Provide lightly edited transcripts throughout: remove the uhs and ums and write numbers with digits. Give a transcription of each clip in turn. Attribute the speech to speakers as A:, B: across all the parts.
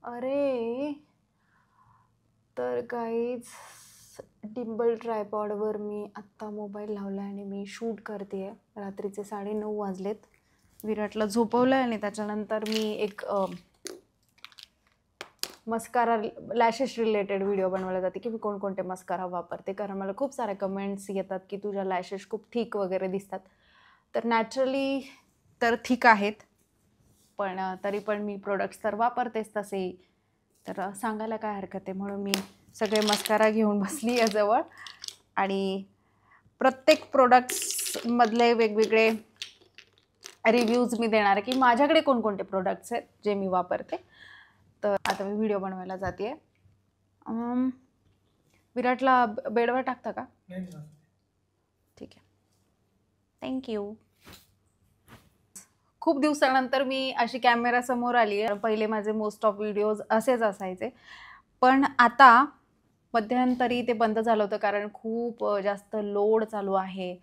A: अरे तर काहीच डिम्बल ट्रायपॉडवर मी आत्ता मोबाईल लावला आणि मी शूट करते आहे. रात्रीचे 9:30 वाजलेत. विराटला झोपवलं आहे आणि त्याच्यानंतर मी एक मस्कारा लॅशेस रिलेटेड व्हिडिओ बनवला जाते की मी कोणकोणते मस्कारा वापरते, कारण मला खूप सारे कमेंट्स येतात की तुझ्या लॅशेस खूप थिक वगैरे दिसतात. तर नॅचरली तर थिक आहेत, पण तरी पण मी प्रोडक्ट्स तर वापरतेच तसे. तर सांगायला काय हरकत आहे, म्हणून मी सगळे मस्कारा घेऊन बसली आहे जवळ आणि प्रत्येक प्रोडक्ट्समधले वेगवेगळे रिव्ह्यूज मी देणार आहे की माझ्याकडे कोणकोणते प्रोडक्ट्स आहेत जे मी वापरते. तर आता मी व्हिडिओ बनवायला जाते. विराटला बेडवर टाकता का? ठीक आहे, थँक्यू. खूप दिवसानंतर मी अशी कॅमेरासमोर आली आहे. पहिले माझे मोस्ट ऑफ व्हिडिओज असेच असायचे, पण आता मध्यंतरी ते बंद झालं होतं कारण खूप जास्त लोड चालू आहे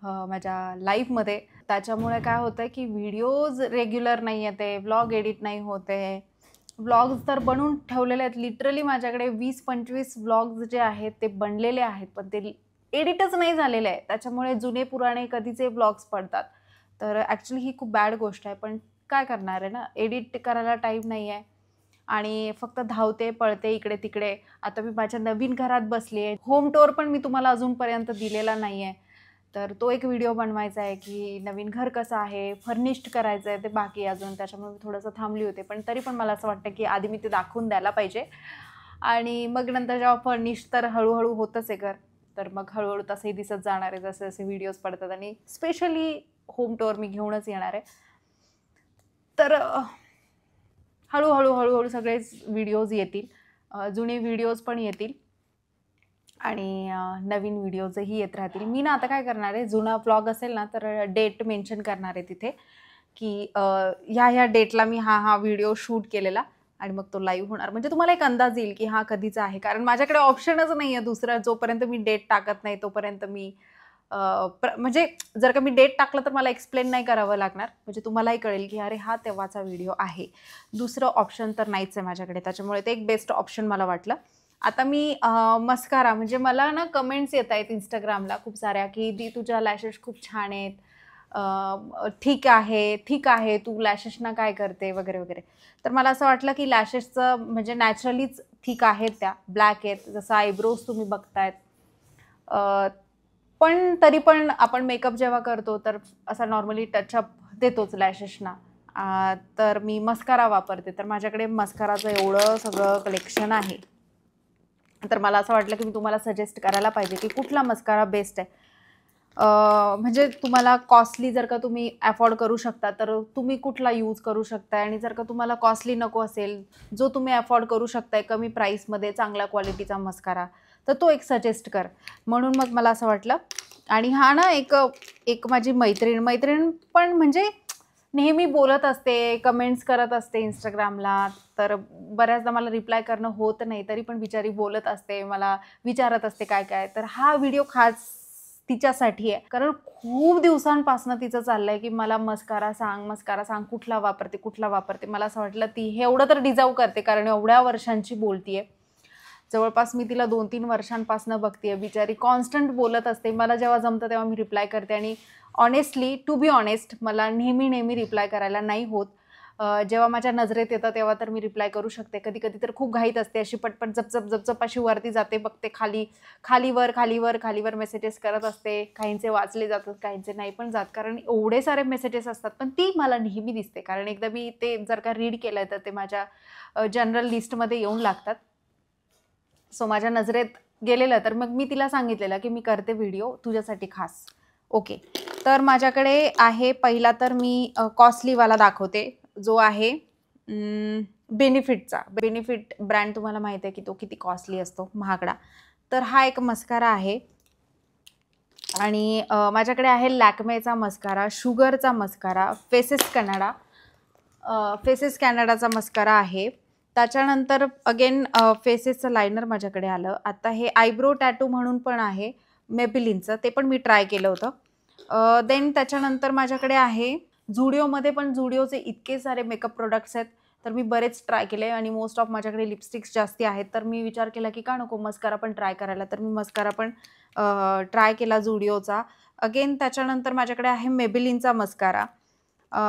A: माझ्या लाईफमध्ये. त्याच्यामुळे काय होतं की व्हिडिओज रेग्युलर नाही येते, व्लॉग एडिट नाही होते. व्लॉग्स तर बनवून ठेवलेले आहेत, लिटरली माझ्याकडे 20-25 व्लॉग्स जे आहेत ते बनलेले आहेत, पण ते एडिटच नाही झालेले आहे. त्याच्यामुळे जुने पुराणे कधीचे व्लॉग्स पडतात. तर ॲक्च्युली ही खूप बॅड गोष्ट आहे, पण काय करणार आहे ना, एडिट करायला टाईम नाही आहे आणि फक्त धावते पळते इकडे तिकडे. आता मी माझ्या नवीन घरात बसली आहे. होम टूर पण मी तुम्हाला अजूनपर्यंत दिलेला नाही आहे, तर तो एक व्हिडिओ बनवायचा आहे की नवीन घर कसं आहे, फर्निश्ड करायचं आहे, ते बाकी अजून. त्याच्यामुळे मी थोडंसं थांबली होते, पण तरी पण मला असं वाटतं की आधी मी ते दाखवून द्यायला पाहिजे आणि मग नंतर जेव्हा फर्निश तर हळूहळू होतच आहे घर, तर मग हळूहळू तसंही दिसत जाणार आहे जसे जसे व्हिडिओज पडतात आणि स्पेशली होम टूर मी घेऊनच येणार आहे. तर हळूहळू हळूहळू सगळेच व्हिडिओज येतील, जुने व्हिडिओज पण येतील आणि नवीन व्हिडिओजही येत राहतील. मी ना आता काय करणार आहे, जुना व्लॉग असेल ना तर डेट मेन्शन करणार आहे तिथे की ह्या डेटला मी हा व्हिडिओ शूट केलेला आणि मग तो लाईव्ह होणार. म्हणजे तुम्हाला एक अंदाज येईल की हा कधीचा आहे, कारण माझ्याकडे ऑप्शनच नाही आहे दुसरा. जोपर्यंत मी डेट टाकत नाही तोपर्यंत मी म्हणजे जर का मी डेट टाकलं तर मला एक्सप्लेन नाही करावं लागणार, म्हणजे तुम्हालाही कळेल की अरे हा तेव्हाचा व्हिडिओ आहे. दुसरं ऑप्शन तर नाहीच आहे माझ्याकडे, त्याच्यामुळे ते एक बेस्ट ऑप्शन मला वाटलं. आता मी मस्कारा, म्हणजे मला ना कमेंट्स येत आहेत इंस्टाग्रामला खूप साऱ्या की दी तुझ्या लॅशेस खूप छान आहेत, ठीक आहे, तू लॅशेसना काय करते वगैरे वगैरे. तर मला असं वाटलं की लॅशेसचं म्हणजे नॅचरलीच ठीक आहेत, त्या ब्लॅक आहेत, जसं आयब्रोज तुम्ही बघतायत. पण तरी पण आपण मेकअप जेव्हा करतो तर असा नॉर्मली टचअप देतोच लॅशेसना. तर मी मस्कारा वापरते. तर माझ्याकडे मस्काराचं एवढं सगळं कलेक्शन आहे, तर मला असं वाटलं की मी तुम्हाला सजेस्ट करायला पाहिजे की कुठला मस्कारा बेस्ट आहे. म्हणजे तुम्हाला कॉस्टली जर का तुम्ही अफोर्ड करू शकता तर तुम्ही कुठला यूज करू शकता, आणि जर का तुम्हाला कॉस्टली नको असेल, जो तुम्ही अफोर्ड करू शकताय कमी प्राईसमध्ये चांगल्या क्वालिटीचा मस्कारा, तर तो एक सजेस्ट कर. म्हणून मग मला असं वाटलं. आणि हा ना एक माझी मैत्रीण पण म्हणजे नेहमी बोलत असते, कमेंट्स करत असते इंस्टाग्रामला, तर बऱ्याचदा मला रिप्लाय करणं होत नाही, तरी पण बिचारी बोलत असते, मला विचारत असते काय काय. तर हा व्हिडिओ खास तिच्यासाठी आहे, कारण खूप दिवसांपासून तिचं चाललंय की मला मस्कारा सांग, कुठला वापरते. मला असं वाटलं ती हे एवढं तर डिझर्व करते, कारण एवढ्या वर्षांची बोलतीये. जवळपास मी तिला 2-3 वर्षांपासून बघतेय, बिचारी कॉन्स्टंट बोलत असते. मला जेव्हा जमतं तेव्हा मी रिप्लाय करते, आणि ऑनेस्टली टू बी ऑनेस्ट मला नेहमी रिप्लाय करायला नाही होत. जेव्हा माझ्या नजरेत येतं तेव्हा तर मी रिप्लाय करू शकते. कधी कधी तर खूप घाईत असते, अशी पटपट जपचप अशी वरती जाते, बघते खालीवर मेसेजेस करत असते. काहींचे वाचले जातात, काहींचे नाही पण जात, कारण एवढे सारे मेसेजेस असतात. पण ती मला नेहमी दिसते, कारण एकदा मी ते जर का रीड केलं तर ते माझ्या जनरल लिस्टमध्ये येऊन लागतात. सो माझ्या नजरेत गेलेलं, तर मग मी तिला सांगितलेलं की मी करते व्हिडिओ तुझ्यासाठी खास. ओके, तर माझ्याकडे आहे पहिला, तर मी कॉस्टलीवाला दाखवते, जो आहे बेनिफिटचा. बेनिफिट ब्रँड तुम्हाला माहिती आहे की तो किती कॉस्टली असतो, महागडा. तर हा एक मस्कारा आहे. आणि माझ्याकडे आहे लॅक्मेचा मस्कारा, शुगरचा मस्कारा, फेसेस कॅनडाचा मस्कारा आहे. त्याच्यानंतर अगेन फेसेसचं लायनर माझ्याकडे आलं. आता हे आयब्रो टॅटू म्हणून पण आहे मेबिलिनचं, ते पण मी ट्राय केलं होतं. देन त्याच्यानंतर माझ्याकडे आहे झुडिओमध्ये, पण झुडिओचे इतके सारे मेकअप प्रोडक्ट्स आहेत तर मी बरेच ट्राय केले आणि मोस्ट ऑफ माझ्याकडे लिपस्टिक्स जास्ती आहेत, तर मी विचार केला की का नको मस्कारा पण ट्राय करायला. तर मी मस्कारा पण ट्राय केला झुडिओचा. अगेन त्याच्यानंतर माझ्याकडे आहे मेबेलिनचा मस्कारा,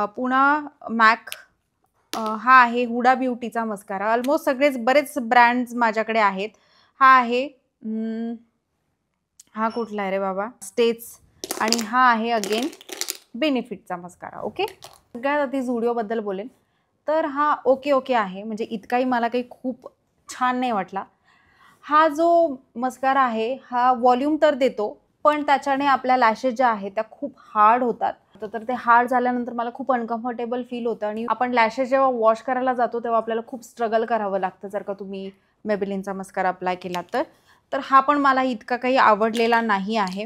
A: पुन्हा मॅक हा आहे हुडा ब्युटीचा मस्कारा. ऑलमोस्ट बरेच ब्रँड्स माझ्याकडे आहेत. हा आहे हा कुठला आहे रे बाबा, स्टेज, आणि हा आहे अगेन बेनिफिटचा मस्कारा. ओके, सगळ्यात आधी झुडिओबद्दल बोलेन तर हा ओके आहे, म्हणजे इतकाही मला काही खूप छान नाही वाटला. हा जो मस्कारा आहे हा वॉल्यूम तर देतो, पण त्याच्याने आपल्या लॅशेस ज्या आहेत त्या खूप हार्ड होतात. तर ते हार्ड झाल्यानंतर मला खूप अनकम्फर्टेबल फील होतं आणि आपण लॅशेस जेव्हा वॉश करायला जातो तेव्हा आपल्याला खूप स्ट्रगल करावं लागतं जर का तुम्ही मेबेलिनचा मस्कारा अप्लाय केला तर हा पण मला इतका काही आवडलेला नाही आहे.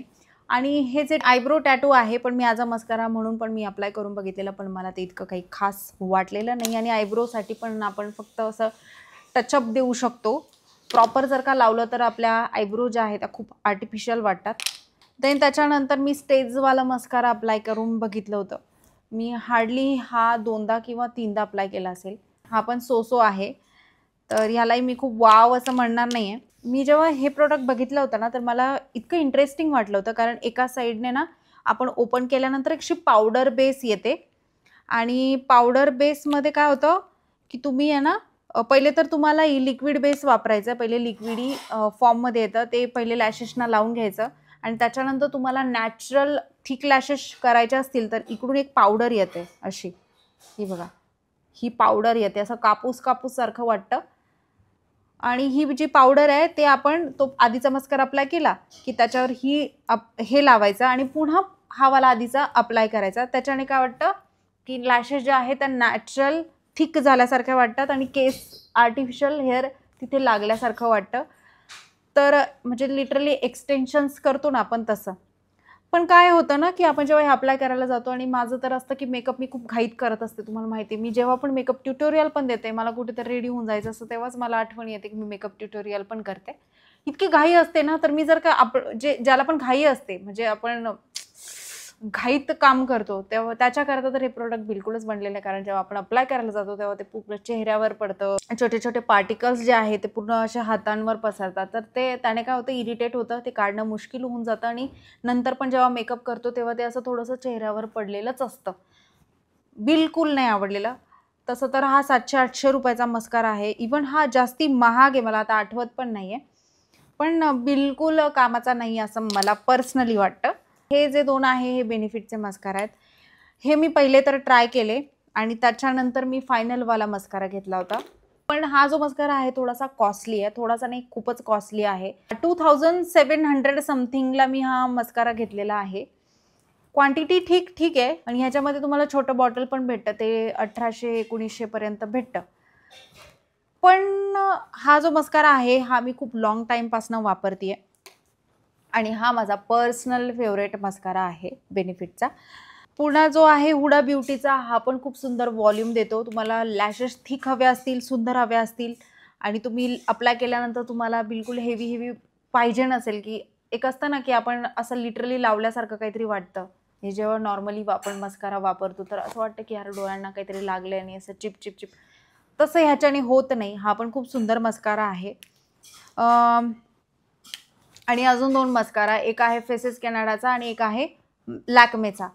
A: आणि हे जे आयब्रो टॅटू आहे, पण मी ॲज अ मस्कारा म्हणून पण मी अप्लाय करून बघितलेलं, पण मला ते इतकं काही खास वाटलेलं नाही. आणि आयब्रोसाठी पण आपण फक्त असं टचअप देऊ शकतो. प्रॉपर जर का लावलं तर आपल्या आयब्रो ज्या आहेत त्या खूप आर्टिफिशियल वाटतात. देन त्याच्यानंतर मी स्टेजवाला मस्कारा अप्लाय करून बघितलं होतं. मी हार्डली हा 2दा किंवा 3दा अप्लाय केला असेल. हा पण सो आहे, तर ह्यालाही मी खूप वाव असं म्हणणार नाही आहे. मी जेव्हा हे प्रोडक्ट बघितलं होतं ना तर मला इतकं इंटरेस्टिंग वाटलं होतं, कारण एका साईडने ना आपण ओपन केल्यानंतर अशी पावडर बेस येते आणि पावडर बेसमध्ये काय होतं की तुम्ही आहे ना पहिले तर तुम्हाला लिक्विड बेस वापरायचं. पहिले लिक्विडी फॉर्ममध्ये येतं, ते पहिले लॅशेसना लावून घ्यायचं आणि त्याच्यानंतर तुम्हाला नॅचरल थिक लॅशेस करायचे असतील तर इकडून एक पावडर येते अशी, ही बघा, ही पावडर येते, असं कापूस सारखं वाटतं. आणि ही जी पावडर आहे ते आपण तो आधीचा मस्कारा अप्लाय केला की त्याच्यावर हे लावायचं आणि पुन्हा हा वाला आधीचा अप्लाय करायचा. त्याच्याने काय वाटतं की लॅशेस ज्या आहेत त्या नॅचरल थिक झाल्यासारख्या वाटतात आणि केस आर्टिफिशियल हेअर तिथे लागल्यासारखं वाटतं. तर म्हणजे लिटरली एक्सटेन्शन्स करतो ना आपण तसं. पण काय होतं ना की आपण जेव्हा हे अप्लाय करायला जातो, आणि माझं तर असतं की मेकअप मी खूप घाईत करत असते, तुम्हाला माहिती आहे. मी जेव्हा पण मेकअप ट्युटोरियल पण देते, मला कुठेतरी रेडी होऊन जायचं असतं, तेव्हाच मला आठवण येते की मी मेकअप ट्युटोरियल पण करते. इतकी घाई असते ना, तर मी जर का ज्याला पण घाई असते, म्हणजे आपण घाईत काम करतो, तेव्हा त्याच्याकरता तर हे प्रोडक्ट बिलकुलच बनलेलं आहे. कारण जेव्हा आपण अप्लाय करायला जातो तेव्हा ते पूर्ण चेहऱ्यावर पडतं, छोटे पार्टिकल्स जे आहेत ते पूर्ण अशा हातांवर पसरतात, तर त्याने काय होतं, इरिटेट होतं, ते काढणं मुश्किल होऊन जातं आणि नंतर पण जेव्हा मेकअप करतो तेव्हा ते असं थोडंसं चेहऱ्यावर पडलेलंच असतं. बिलकुल नाही आवडलेलं. तसं तर हा 700-800 रुपयाचा मस्कारा आहे. इवन हा जास्ती महाग आहे, मला आता आठवत पण नाही आहे, पण बिलकुल कामाचा नाही असं मला पर्सनली वाटतं. हे जे 2 आहे हे बेनिफिटचे मस्कारा आहेत. हे मी पहिले तर ट्राय केले आणि त्याच्यानंतर मी फायनलवाला मस्कारा घेतला होता. पण हा जो मस्कारा आहे थोडासा कॉस्टली आहे, थोडासा नाही खूपच कॉस्टली आहे. 2700 समथिंगला मी हा मस्कारा घेतलेला आहे. क्वांटिटी ठीक आहे आणि ह्याच्यामध्ये तुम्हाला छोटं बॉटल पण भेटतं, ते 1800-1900 पर्यंत भेटतं. पण हा जो मस्कारा आहे हा मी खूप लॉंग टाईमपासून वापरते आणि हा माझा पर्सनल फेवरेट मस्कारा आहे बेनिफिटचा. पुन्हा जो आहे हुडा ब्युटीचा, हा पण खूप सुंदर वॉल्यूम देतो. तुम्हाला लॅशेस थिक हवे असतील, सुंदर हवे असतील आणि तुम्ही अप्लाय केल्यानंतर तुम्हाला बिलकुल हेवी पाहिजे नसेल, की एक असतं ना की आपण असं लिटरली लावल्यासारखं काहीतरी वाटतं, हे जेव्हा नॉर्मली आपण मस्कारा वापरतो तर असं वाटतं की यार डोळ्यांना काहीतरी लागले आणि असं चिप, तसं ह्याच्याने होत नाही. हा पण खूप सुंदर मस्कारा आहे. आणि अजून 2 मस्कारा, एक आहे फेसेस कॅनडाचा आणि एक आहे लॅक्मेचा.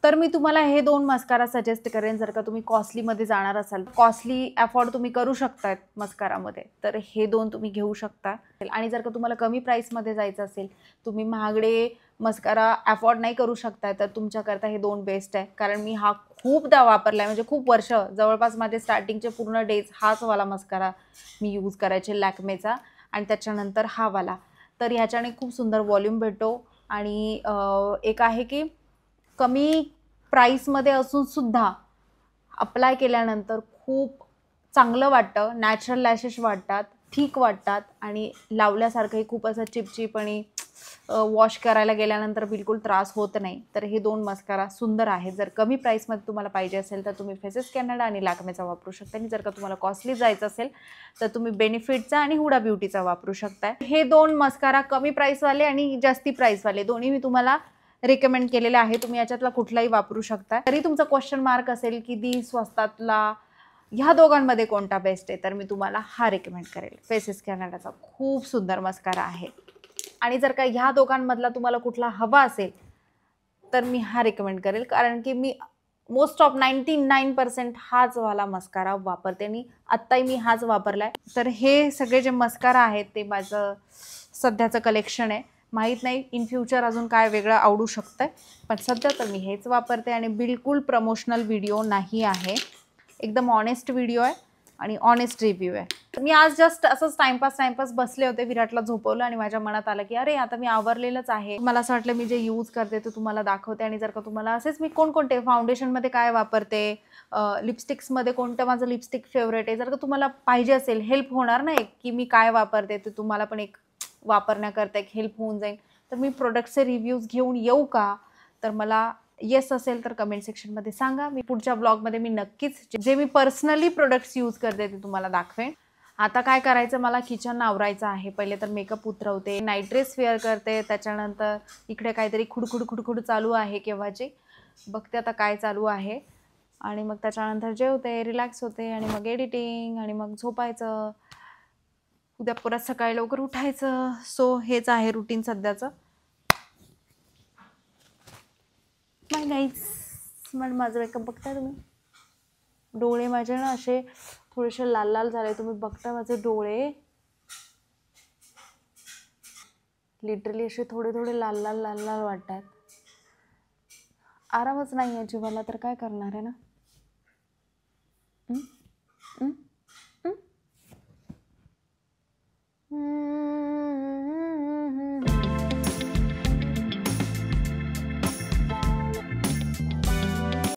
A: तर मी तुम्हाला हे 2 मस्कारा सजेस्ट करेन जर का तुम्ही कॉस्टलीमध्ये जाणार असाल. कॉस्टली अफोर्ड तुम्ही करू शकता मस्कारामध्ये, तर हे 2 तुम्ही घेऊ शकता. आणि जर का तुम्हाला कमी प्राईसमध्ये जायचं असेल, तुम्ही महागडे मस्कारा अफोर्ड नाही करू शकता, तर तुमच्याकरता हे 2 बेस्ट आहे. कारण मी हा खूपदा वापरला आहे, म्हणजे खूप वर्ष, जवळपास माझे स्टार्टिंगचे पूर्ण डेज हाच वाला मस्कारा मी यूज करायचे लॅक्मेचा आणि त्याच्यानंतर हा वाला. तर ह्याच्याने खूप सुंदर वॉल्यूम भेटतो आणि एक आहे की कमी प्राईसमध्ये असून सुद्धा अप्लाय केल्यानंतर खूप चांगलं वाटतं, नॅचरल लॅशेस वाटतात, ठीक वाटतात आणि लावल्यासारखंही खूप असं चिपचिप आणि वॉश करायला गेल्यानंतर बिलकुल त्रास होत नाही. तर हे 2 मस्कारा सुंदर आहे. जर कमी प्राईसमध्ये तुम्हाला पाहिजे असेल तर तुम्ही फेसेस कॅनडा आणि लॅक्मेचा वापरू शकता आणि जर का तुम्हाला कॉस्टली जायचं असेल तर तुम्ही बेनिफिटचा आणि हुडा ब्युटीचा वापरू शकता. हे 2 मस्कारा कमी प्राईसवाले आणि जास्ती प्राईसवाले दोन्ही मी तुम्हाला रिकमेंड केलेले आहे. तुम्ही याच्यातला कुठलाही वापरू शकता. तरी तुमचा क्वेश्चन मार्क असेल की दी स्वस्तातला ह्या दोघांमध्ये कोणता बेस्ट आहे, तर मी तुम्हाला हा रेकमेंड करेल. फेसेस कॅनडाचा खूप सुंदर मस्कारा आहे. आणि जर का ह्या दोघांमधला तुम्हाला कुठला हवा असेल तर मी हा रेकमेंड करेल, कारण की मी मोस्ट ऑफ 99% हाच वाला मस्कारा वापरते आणि आत्ताही मी हाच वापरलाय. तर हे सगळे जे मस्कारा आहेत ते माझं सध्याचं कलेक्शन आहे. माहीत नाही इन फ्युचर अजून काय वेगळं आवडू शकतंय, पण सध्या तर मी हेच वापरते आणि बिलकुल प्रमोशनल व्हिडिओ नाही आहे, एकदम ऑनेस्ट व्हिडिओ आहे आणि ऑनेस्ट रिव्ह्यू आहे. मी आज जस्ट असंच टाइमपास बसले होते, विराटला झोपवलं आणि माझ्या मनात आलं की अरे आता मी आवरलेलंच आहे, मला असं वाटलं मी जे यूज करते ते तुम्हाला दाखवते. आणि जर का तुम्हाला असेच मी कोणकोणते फाउंडेशनमध्ये काय वापरते, लिपस्टिक्समध्ये कोणतं माझं लिपस्टिक फेवरेट आहे, जर का तुम्हाला पाहिजे असेल, हेल्प होणार ना एक की मी काय वापरते, ते तुम्हाला पण एक वापरण्याकरता एक हेल्प होऊन जाईल, तर मी प्रोडक्टचे रिव्ह्यूज घेऊन येऊ का, तर मला येस असेल तर कमेंट सेक्शनमध्ये सांगा. मी पुढच्या ब्लॉगमध्ये मी नक्कीच जे मी पर्सनली प्रोडक्ट्स यूज करते ते तुम्हाला दाखवेन. आता काय करायचं, मला किचन आवरायचं आहे. पहिले तर मेकअप उतरवते, नाईट ड्रेस वेअर करते, त्याच्यानंतर इकडे काहीतरी खुडखुड चालू आहे केव्हाची, बघते आता काय चालू आहे. आणि मग त्याच्यानंतर जेवते, रिलॅक्स होते आणि मग एडिटिंग आणि मग झोपायचं. उद्या परत सकाळी लवकर उठायचं. सो हेच आहे रुटीन सध्याचं. Bye guys. मग माझं मेकअप बघताय तुम्ही, डोळे माझे ना असे थोडेसे लाल लाल झाले, तुम्ही बघता माझे डोळे लिटरली असे थोडे थोडे लाल लाल लाल लाल वाटतात. आरामच नाही आहे जीवाला, तर काय करणार आहे ना.